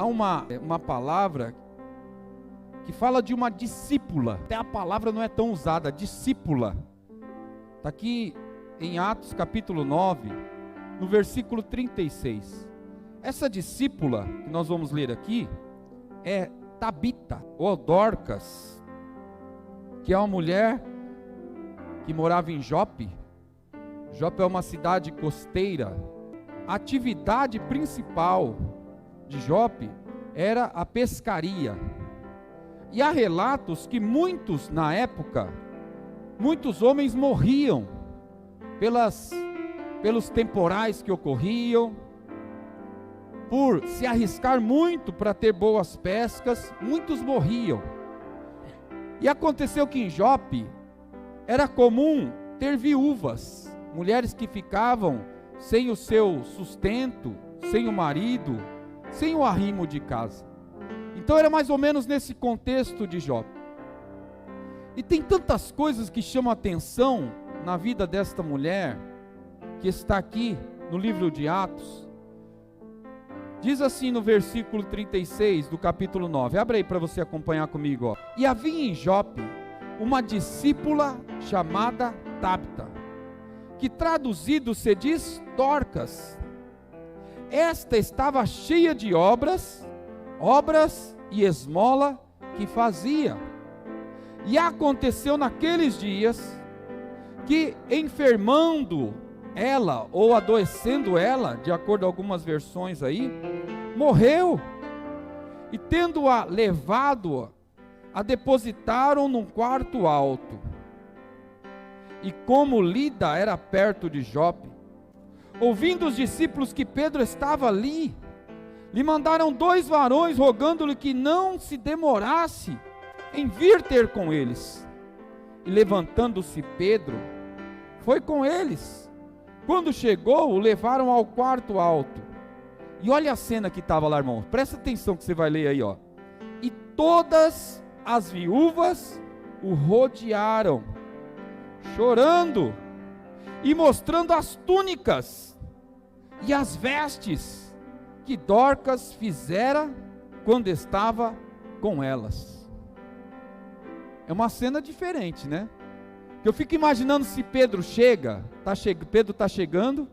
uma palavra que fala de uma discípula. Até a palavra não é tão usada, discípula. Está aqui em Atos capítulo 9, no versículo 36. Essa discípula que nós vamos ler aqui é Tabita, ou Dorcas, que é uma mulher que morava em Jope. Jope é uma cidade costeira. A atividade principal de Jope era a pescaria. E há relatos que na época, muitos homens morriam pelos temporais que ocorriam, por se arriscar muito para ter boas pescas, muitos morriam. E aconteceu que em Jope era comum ter viúvas, mulheres que ficavam sem o seu sustento, sem o marido, sem o arrimo de casa. Então era mais ou menos nesse contexto de Jope. E tem tantas coisas que chamam a atenção na vida desta mulher, que está aqui no livro de Atos. Diz assim no versículo 36 do capítulo 9, abre aí para você acompanhar comigo, ó. E havia em Jope uma discípula chamada Tabita, que traduzido se diz Dorcas. Esta estava cheia de obras e esmola que fazia. E aconteceu naqueles dias que, enfermando ela ou adoecendo ela, de acordo com algumas versões aí, morreu. E tendo-a levado, a depositaram num quarto alto. E como Lida era perto de Jope, ouvindo os discípulos que Pedro estava ali, lhe mandaram 2 varões, rogando-lhe que não se demorasse em vir ter com eles. E levantando-se Pedro, foi com eles. Quando chegou, o levaram ao quarto alto. E olha a cena que estava lá, irmão. Presta atenção que você vai ler aí, ó. E todas as viúvas o rodearam, chorando e mostrando as túnicas e as vestes que Dorcas fizera quando estava com elas. É uma cena diferente, né? Eu fico imaginando se Pedro Pedro está chegando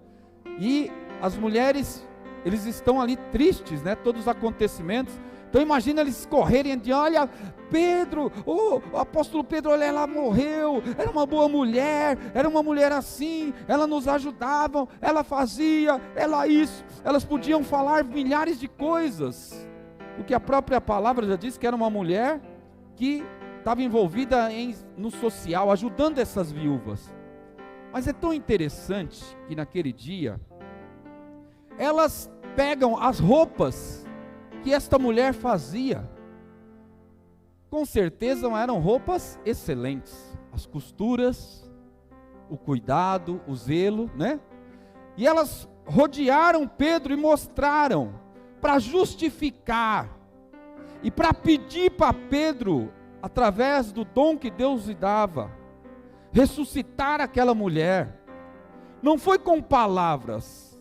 e as mulheres, eles estão ali tristes, né? Todos os acontecimentos. Então imagina eles correrem de, olha, Pedro, o apóstolo Pedro, olha, ela morreu, era uma boa mulher, era uma mulher assim, ela nos ajudava, ela fazia, ela isso, elas podiam falar milhares de coisas, porque a própria palavra já diz que era uma mulher que estava envolvida no social, ajudando essas viúvas. Mas é tão interessante que naquele dia, elas pegam as roupas que esta mulher fazia. Com certeza eram roupas excelentes, as costuras, o cuidado, o zelo, né? E elas rodearam Pedro e mostraram, para justificar e para pedir para Pedro, através do dom que Deus lhe dava, ressuscitar aquela mulher. Não foi com palavras,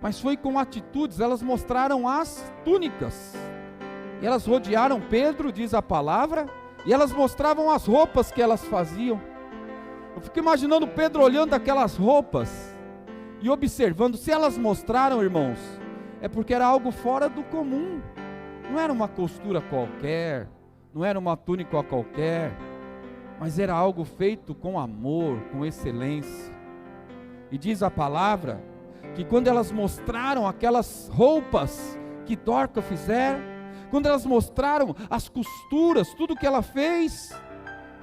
mas foi com atitudes. Elas mostraram as túnicas, e elas rodearam Pedro, diz a palavra, e elas mostravam as roupas que elas faziam. Eu fico imaginando Pedro olhando aquelas roupas e observando. Se elas mostraram, irmãos, é porque era algo fora do comum, não era uma costura qualquer, não era uma túnica qualquer, mas era algo feito com amor, com excelência. E diz a palavra que quando elas mostraram aquelas roupas que Dorcas fizeram, quando elas mostraram as costuras, tudo que ela fez,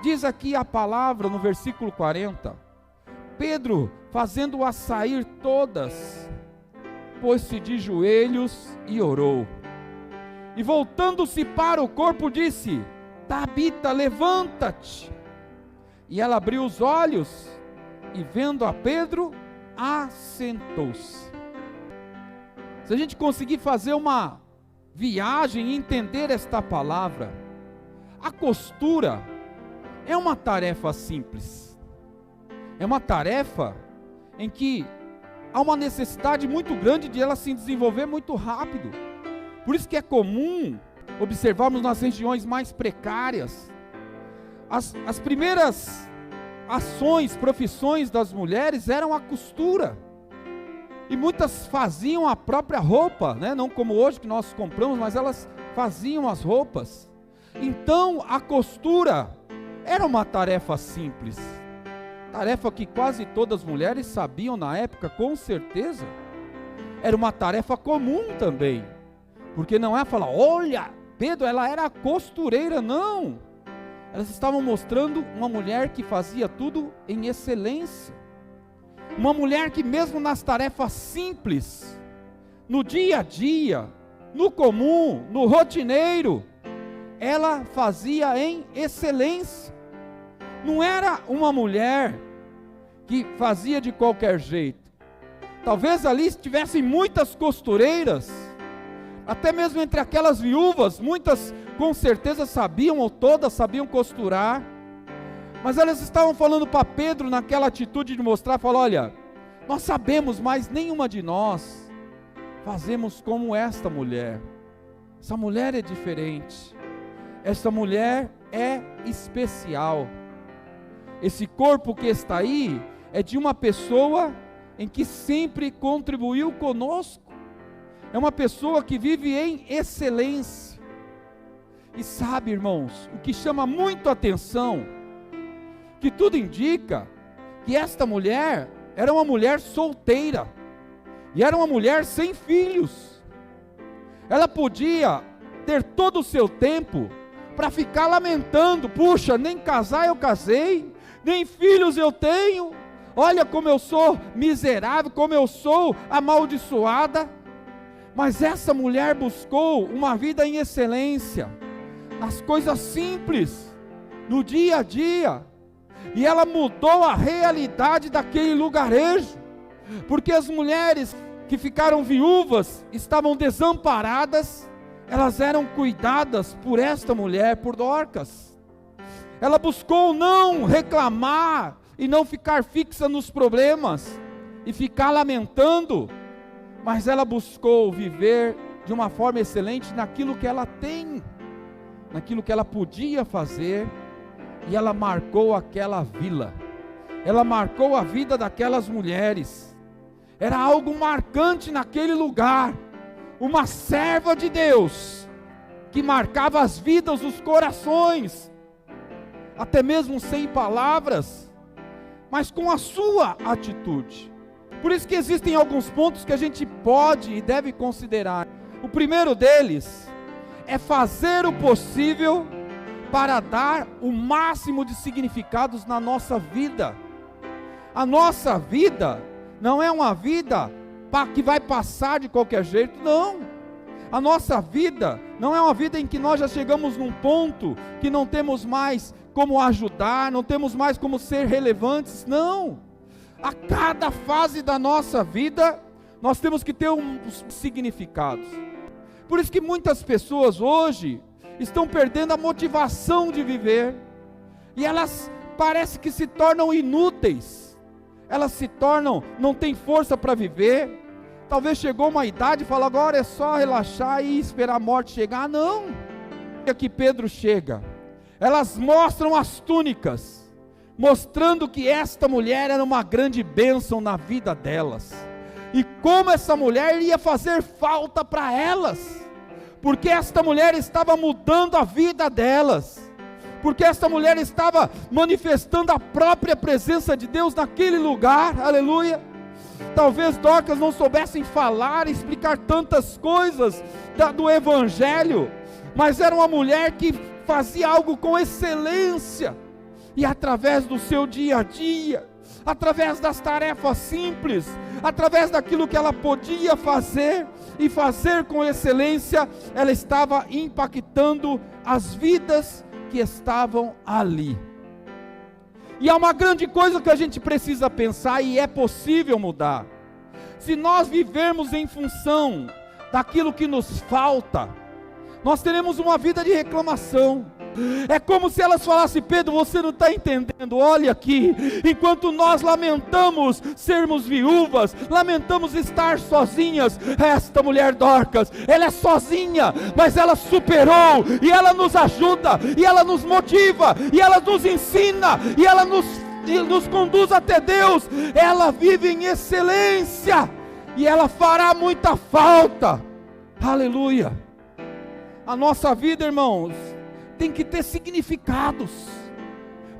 diz aqui a palavra no versículo 40, Pedro, fazendo-as sair todas, pôs-se de joelhos e orou. E voltando-se para o corpo, disse: Tabita, levanta-te. E ela abriu os olhos, e vendo a Pedro, assentou-se. Se a gente conseguir fazer uma viagem e entender esta palavra, a costura é uma tarefa simples, é uma tarefa em que há uma necessidade muito grande de ela se desenvolver muito rápido, Por isso que é comum observarmos nas regiões mais precárias, as primeiras ações, profissões das mulheres eram a costura, e muitas faziam a própria roupa, né? Não como hoje que nós compramos, mas elas faziam as roupas. Então a costura era uma tarefa simples, tarefa que quase todas as mulheres sabiam na época, com certeza. Era uma tarefa comum também, porque não é falar, olha, Pedro, ela era costureira, não. Elas estavam mostrando uma mulher que fazia tudo em excelência, uma mulher que mesmo nas tarefas simples, no dia a dia, no comum, no rotineiro, ela fazia em excelência. Não era uma mulher que fazia de qualquer jeito. Talvez ali tivessem muitas costureiras, até mesmo entre aquelas viúvas, muitas com certeza sabiam, ou todas sabiam costurar, mas elas estavam falando para Pedro naquela atitude de mostrar, falar, olha, nós sabemos, mas nenhuma de nós fazemos como esta mulher. Essa mulher é diferente, essa mulher é especial. Esse corpo que está aí é de uma pessoa em que sempre contribuiu conosco, é uma pessoa que vive em excelência. E sabe, irmãos, o que chama muito a atenção, que tudo indica que esta mulher era uma mulher solteira, e era uma mulher sem filhos. Ela podia ter todo o seu tempo para ficar lamentando, puxa, nem casar eu casei, nem filhos eu tenho, olha como eu sou miserável, como eu sou amaldiçoada. Mas essa mulher buscou uma vida em excelência, nas coisas simples, no dia a dia, e ela mudou a realidade daquele lugarejo, porque as mulheres que ficaram viúvas, estavam desamparadas, elas eram cuidadas por esta mulher, por Dorcas. Ela buscou não reclamar, e não ficar fixa nos problemas, e ficar lamentando, mas ela buscou viver de uma forma excelente naquilo que ela tem, naquilo que ela podia fazer, e ela marcou aquela vila, ela marcou a vida daquelas mulheres. Era algo marcante naquele lugar, uma serva de Deus, que marcava as vidas, os corações, até mesmo sem palavras, mas com a sua atitude. Por isso que existem alguns pontos que a gente pode e deve considerar. O primeiro deles é fazer o possível para dar o máximo de significados na nossa vida. A nossa vida não é uma vida que vai passar de qualquer jeito, não. A nossa vida não é uma vida em que nós já chegamos num ponto que não temos mais como ajudar, não temos mais como ser relevantes, não. A cada fase da nossa vida, nós temos que ter uns significados. Por isso que muitas pessoas hoje estão perdendo a motivação de viver, e elas parece que se tornam inúteis, elas se tornam, não têm força para viver. Talvez chegou uma idade e fala, agora é só relaxar e esperar a morte chegar. Não, é que Pedro chega, elas mostram as túnicas, mostrando que esta mulher era uma grande bênção na vida delas, e como essa mulher ia fazer falta para elas, porque esta mulher estava mudando a vida delas, porque esta mulher estava manifestando a própria presença de Deus naquele lugar, aleluia. Talvez Dorcas não soubessem falar, explicar tantas coisas do Evangelho, mas era uma mulher que fazia algo com excelência, e através do seu dia a dia, através das tarefas simples, através daquilo que ela podia fazer, e fazer com excelência, ela estava impactando as vidas que estavam ali. E há uma grande coisa que a gente precisa pensar, e é possível mudar. Se nós vivermos em função daquilo que nos falta, nós teremos uma vida de reclamação, É como se elas falassem: Pedro, você não está entendendo, olha aqui, enquanto nós lamentamos sermos viúvas, lamentamos estar sozinhas, esta mulher Dorcas, ela é sozinha, mas ela superou, e ela nos ajuda, e ela nos motiva, e ela nos ensina, e ela nos conduz até Deus. Ela vive em excelência, e ela fará muita falta. Aleluia. A nossa vida, irmãos, tem que ter significados.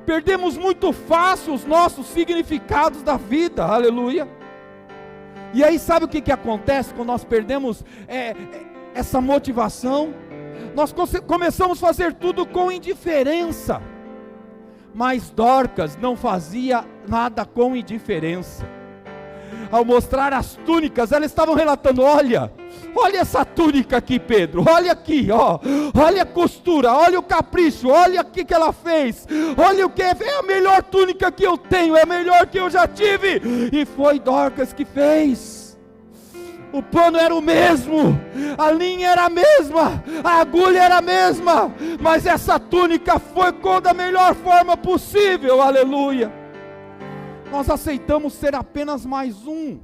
Perdemos muito fácil os nossos significados da vida. Aleluia. E aí sabe o que acontece quando nós perdemos essa motivação? Nós começamos a fazer tudo com indiferença. Mas Dorcas não fazia nada com indiferença. Ao mostrar as túnicas, elas estavam relatando: olha essa túnica aqui, Pedro, olha aqui, olha a costura, olha o capricho, olha o que ela fez, olha o que é a melhor túnica que eu tenho, é a melhor que eu já tive, e foi Dorcas que fez. O pano era o mesmo, a linha era a mesma, a agulha era a mesma, mas essa túnica foi da melhor forma possível. Aleluia. Nós aceitamos ser apenas mais um.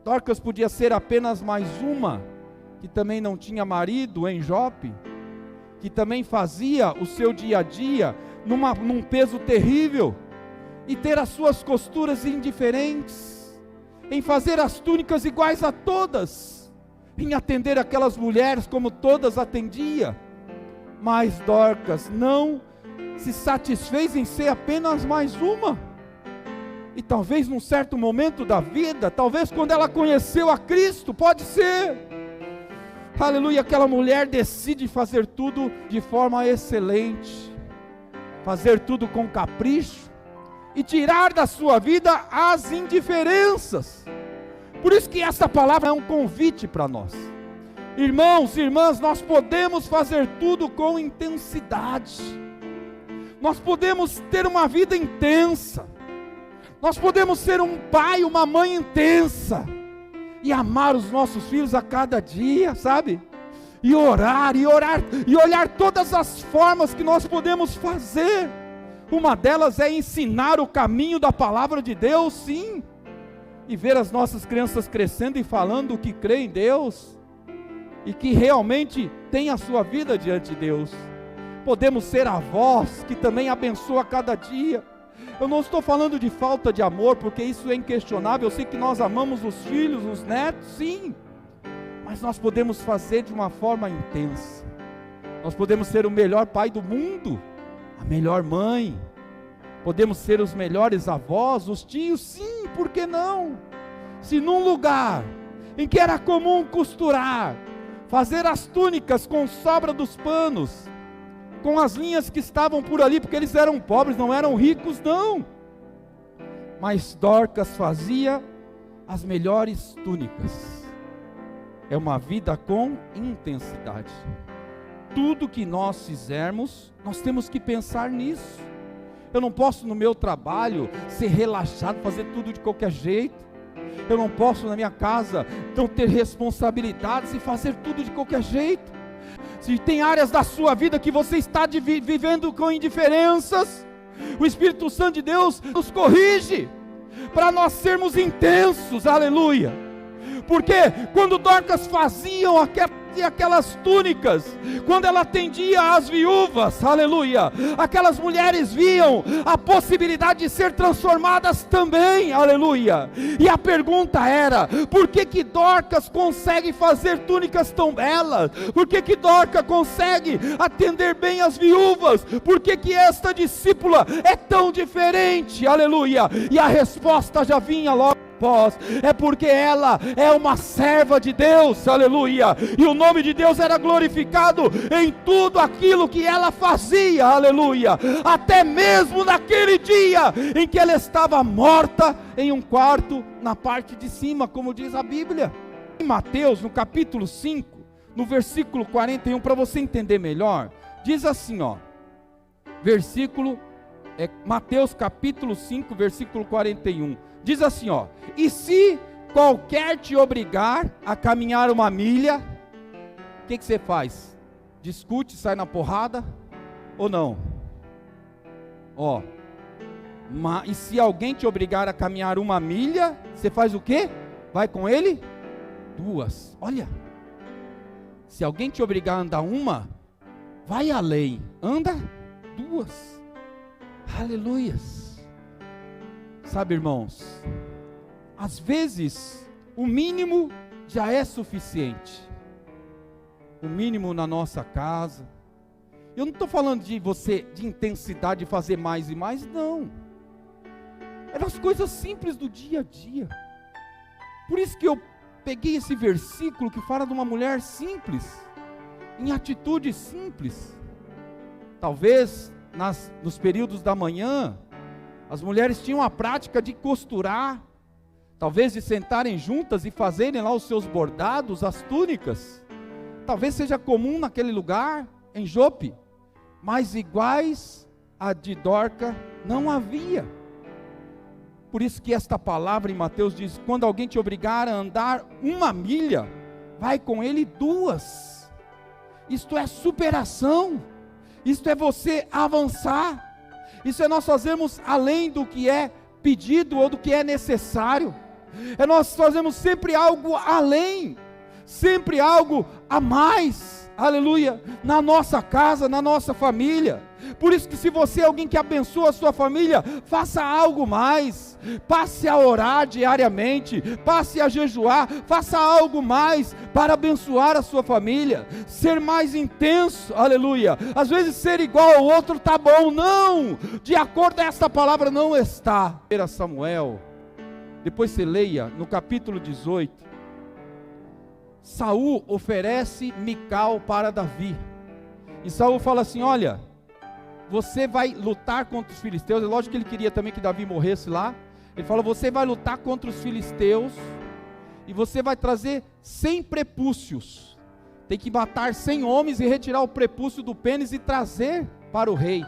Dorcas podia ser apenas mais uma, que também não tinha marido em Jope, que também fazia o seu dia a dia num peso terrível, e ter as suas costuras indiferentes, em fazer as túnicas iguais a todas, em atender aquelas mulheres como todas atendia. Mas Dorcas não se satisfez em ser apenas mais uma. E talvez num certo momento da vida, talvez quando ela conheceu a Cristo, pode ser, aleluia, aquela mulher decide fazer tudo de forma excelente, fazer tudo com capricho, e tirar da sua vida as indiferenças. Por isso que essa palavra é um convite para nós. Irmãos e irmãs, nós podemos fazer tudo com intensidade, nós podemos ter uma vida intensa, nós podemos ser um pai, uma mãe intensa, e amar os nossos filhos a cada dia, sabe? E orar, e olhar todas as formas que nós podemos fazer. Uma delas é ensinar o caminho da palavra de Deus, sim, e ver as nossas crianças crescendo e falando que crê em Deus, e que realmente tem a sua vida diante de Deus. Podemos ser avós, que também abençoa a cada dia. Eu não estou falando de falta de amor, porque isso é inquestionável. Eu sei que nós amamos os filhos, os netos, sim, mas nós podemos fazer de uma forma intensa. Nós podemos ser o melhor pai do mundo, a melhor mãe, podemos ser os melhores avós, os tios, sim, por que não? Se num lugar em que era comum costurar, fazer as túnicas com sobra dos panos, com as linhas que estavam por ali, porque eles eram pobres, não eram ricos, não, mas Dorcas fazia as melhores túnicas. É uma vida com intensidade. Tudo que nós fizermos, nós temos que pensar nisso. Eu não posso no meu trabalho ser relaxado, fazer tudo de qualquer jeito. Eu não posso na minha casa não ter responsabilidades e fazer tudo de qualquer jeito. Se tem áreas da sua vida que você está vivendo com indiferenças, o Espírito Santo de Deus nos corrige, para nós sermos intensos, aleluia. Porque quando Dorcas faziam aquelas túnicas, quando ela atendia as viúvas, aleluia, aquelas mulheres viam a possibilidade de ser transformadas também, aleluia. E a pergunta era: por que Dorcas consegue fazer túnicas tão belas? Por que Dorcas consegue atender bem as viúvas? Por que esta discípula é tão diferente, aleluia? E a resposta já vinha logo após: é porque ela é uma serva de Deus, aleluia, e o nome de Deus era glorificado em tudo aquilo que ela fazia, aleluia, até mesmo naquele dia em que ela estava morta em um quarto na parte de cima, como diz a Bíblia. Em Mateus, no capítulo 5, no versículo 41, para você entender melhor, diz assim, Mateus capítulo 5, versículo 41, diz assim, e se qualquer te obrigar a caminhar uma milha, o que você faz? Discute, sai na porrada? ou não? E se alguém te obrigar a caminhar 1 milha, você faz o quê? Vai com ele 2. Olha, se alguém te obrigar a andar 1, vai além, anda 2. Aleluias. Sabe, irmãos, às vezes o mínimo já é suficiente. O mínimo na nossa casa. Eu não estou falando de intensidade de fazer mais e mais, não. É nas coisas simples do dia a dia. Por isso que eu peguei esse versículo que fala de uma mulher simples, em atitudes simples. Talvez nos períodos da manhã, as mulheres tinham a prática de costurar, talvez de sentarem juntas e fazerem lá os seus bordados, as túnicas. Talvez seja comum naquele lugar, em Jope, mas iguais a de Dorca não havia. Por isso que esta palavra em Mateus diz: quando alguém te obrigar a andar 1 milha, vai com ele 2. Isto é superação, isto é você avançar, isso é nós fazermos além do que é pedido ou do que é necessário, é nós fazemos sempre algo além, sempre algo a mais, aleluia, na nossa casa, na nossa família. Por isso que se você é alguém que abençoa a sua família, faça algo mais, passe a orar diariamente, passe a jejuar, faça algo mais para abençoar a sua família, ser mais intenso, aleluia. Às vezes ser igual ao outro está bom, não, de acordo com esta palavra não está. 1 Samuel, depois você leia no capítulo 18, Saul oferece Mical para Davi, e Saul fala assim: olha, você vai lutar contra os filisteus. É lógico que ele queria também que Davi morresse lá. Ele falou: você vai lutar contra os filisteus, e você vai trazer 100 prepúcios, tem que matar 100 homens e retirar o prepúcio do pênis e trazer para o rei.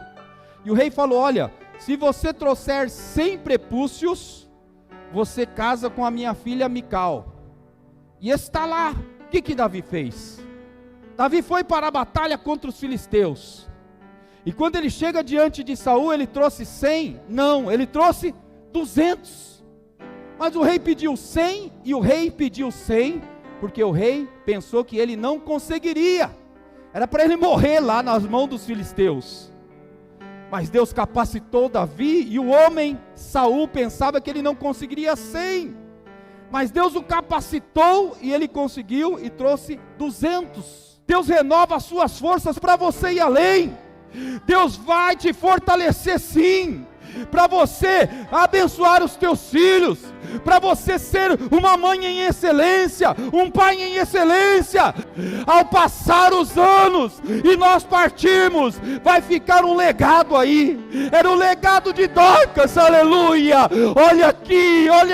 E o rei falou: olha, se você trouxer 100 prepúcios, você casa com a minha filha Mical. E está lá. O que Davi fez? Davi foi para a batalha contra os filisteus, e quando ele chega diante de Saul, ele trouxe 100? Não, ele trouxe 200. Mas o rei pediu 100 e o rei pediu 100, porque o rei pensou que ele não conseguiria, era para ele morrer lá nas mãos dos filisteus. Mas Deus capacitou Davi, e o homem Saul pensava que ele não conseguiria 100, mas Deus o capacitou e ele conseguiu e trouxe 200. Deus renova as suas forças para você ir além. Deus vai te fortalecer sim, para você abençoar os teus filhos, para você ser uma mãe em excelência, um pai em excelência. Ao passar os anos e nós partirmos, vai ficar um legado aí. Era o legado de Dorcas, aleluia. Olha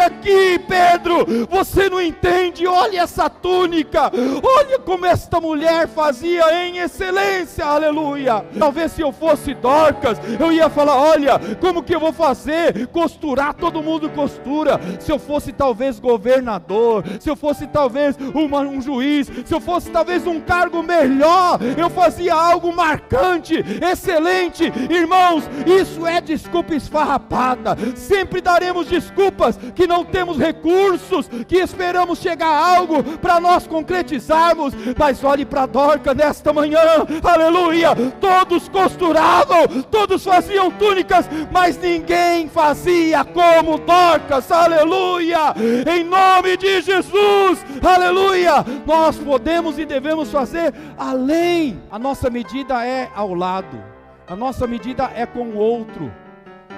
aqui, Pedro, você não entende, olha essa túnica, olha como esta mulher fazia em excelência, aleluia. Talvez se eu fosse Dorcas, eu ia falar: olha, como que eu vou fazer? Costurar, todo mundo costura. Se eu fosse talvez governador, se eu fosse talvez um juiz, se eu fosse talvez um cargo melhor, eu fazia algo marcante, excelente. Irmãos, isso é desculpa esfarrapada. Sempre daremos desculpas que não temos recursos, que esperamos chegar a algo para nós concretizarmos. Mas olhe para Dorcas nesta manhã, aleluia. Todos costuravam, todos faziam túnicas, mas ninguém fazia como Dorcas, aleluia. Em nome de Jesus, aleluia. Nós podemos e devemos fazer além. A nossa medida é ao lado, a nossa medida é com o outro,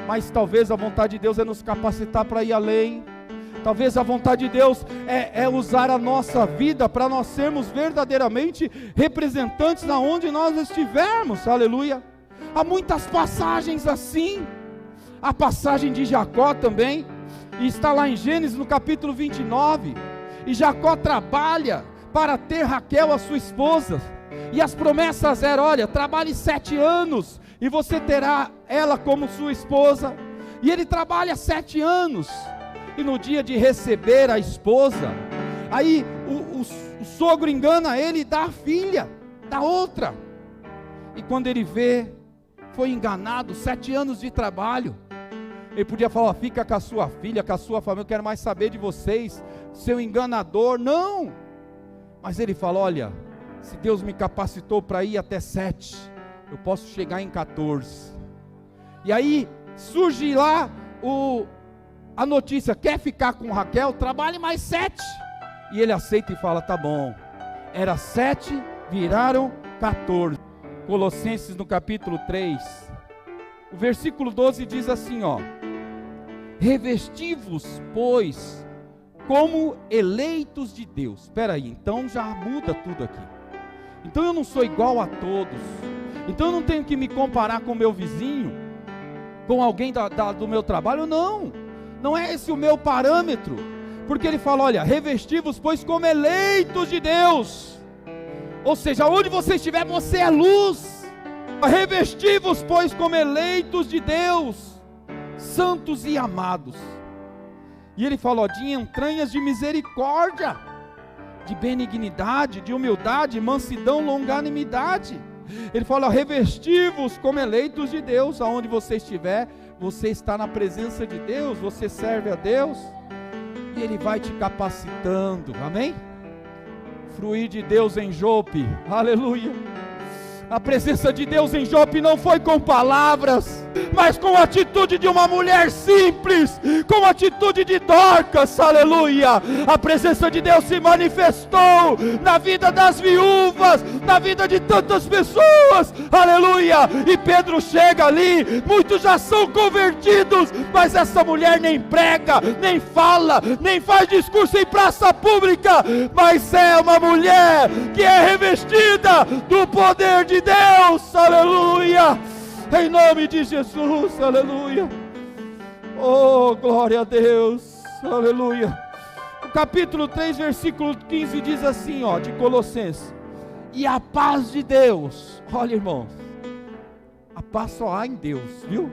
mas talvez a vontade de Deus é nos capacitar para ir além. Talvez a vontade de Deus é usar a nossa vida para nós sermos verdadeiramente representantes aonde nós estivermos, aleluia. Há muitas passagens assim. A passagem de Jacó também, e está lá em Gênesis no capítulo 29, e Jacó trabalha para ter Raquel, a sua esposa, e as promessas eram: olha, trabalhe 7 anos, e você terá ela como sua esposa. E ele trabalha 7 anos, e no dia de receber a esposa, aí o sogro engana ele e dá a filha, da outra, e quando ele vê, foi enganado, 7 anos de trabalho. Ele podia falar, fica com a sua filha, com a sua família, eu quero mais saber de vocês, seu enganador. Não, mas ele falou, olha, se Deus me capacitou para ir até 7, eu posso chegar em 14. E aí surge lá a notícia, quer ficar com Raquel? Trabalhe mais 7. E ele aceita e fala, tá bom. Era 7, viraram 14. Colossenses no capítulo 3, o versículo 12 diz assim, ó: revesti-vos, pois, como eleitos de Deus. Espera aí, então já muda tudo aqui. Então eu não sou igual a todos. Então eu não tenho que me comparar com o meu vizinho, com alguém do meu trabalho. Não é esse o meu parâmetro. Porque ele fala, olha, revesti-vos, pois, como eleitos de Deus. Ou seja, onde você estiver, você é luz. Revesti-vos, pois, como eleitos de Deus, santos e amados. E ele fala, ó, de entranhas de misericórdia, de benignidade, de humildade, mansidão, longanimidade. Ele fala, ó, revesti-vos como eleitos de Deus. Aonde você estiver, você está na presença de Deus, você serve a Deus, e Ele vai te capacitando, amém? Fruir de Deus em Jope, aleluia. A presença de Deus em Jope não foi com palavras, mas com a atitude de uma mulher simples, com a atitude de Dorcas, aleluia. A presença de Deus se manifestou na vida das viúvas, na vida de tantas pessoas, aleluia. E Pedro chega ali, muitos já são convertidos, mas essa mulher nem prega, nem fala, nem faz discurso em praça pública, mas é uma mulher que é revestida do poder de Deus, aleluia, em nome de Jesus, aleluia. Oh, glória a Deus, aleluia. O capítulo 3, versículo 15 diz assim, ó, de Colossenses: e a paz de Deus, olha, irmãos, a paz só há em Deus, viu?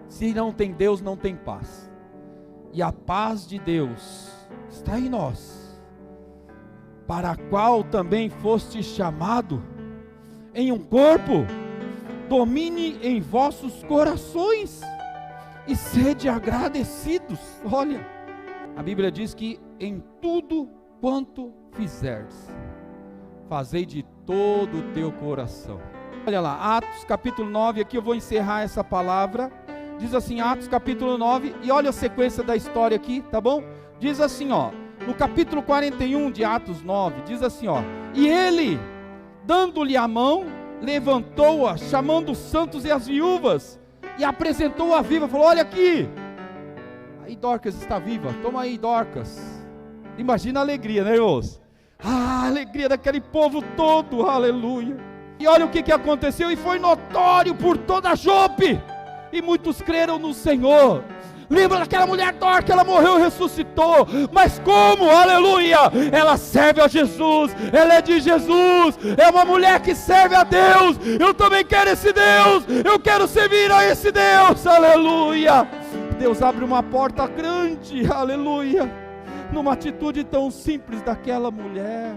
Se não tem Deus, não tem paz. E a paz de Deus está em nós, para a qual também foste chamado em um corpo, domine em vossos corações, e sede agradecidos. Olha, a Bíblia diz que em tudo quanto fizerdes, fazei de todo o teu coração. Olha lá, Atos capítulo 9, aqui eu vou encerrar essa palavra, diz assim, Atos capítulo 9, e olha a sequência da história aqui, tá bom? Diz assim, ó, no capítulo 41 de Atos 9, diz assim, ó, e ele, dando-lhe a mão, levantou-a, chamando os santos e as viúvas, e apresentou-a viva, falou, olha aqui, aí Dorcas está viva, toma aí Dorcas. Imagina a alegria, né, irmãos? A alegria daquele povo todo, aleluia. E olha o que aconteceu, e foi notório por toda Jope, e muitos creram no Senhor. Lembra daquela mulher Dorcas, ela morreu e ressuscitou, mas como? Aleluia, ela serve a Jesus, ela é de Jesus, é uma mulher que serve a Deus. Eu também quero esse Deus, eu quero servir a esse Deus, aleluia. Deus abre uma porta grande, aleluia, numa atitude tão simples daquela mulher.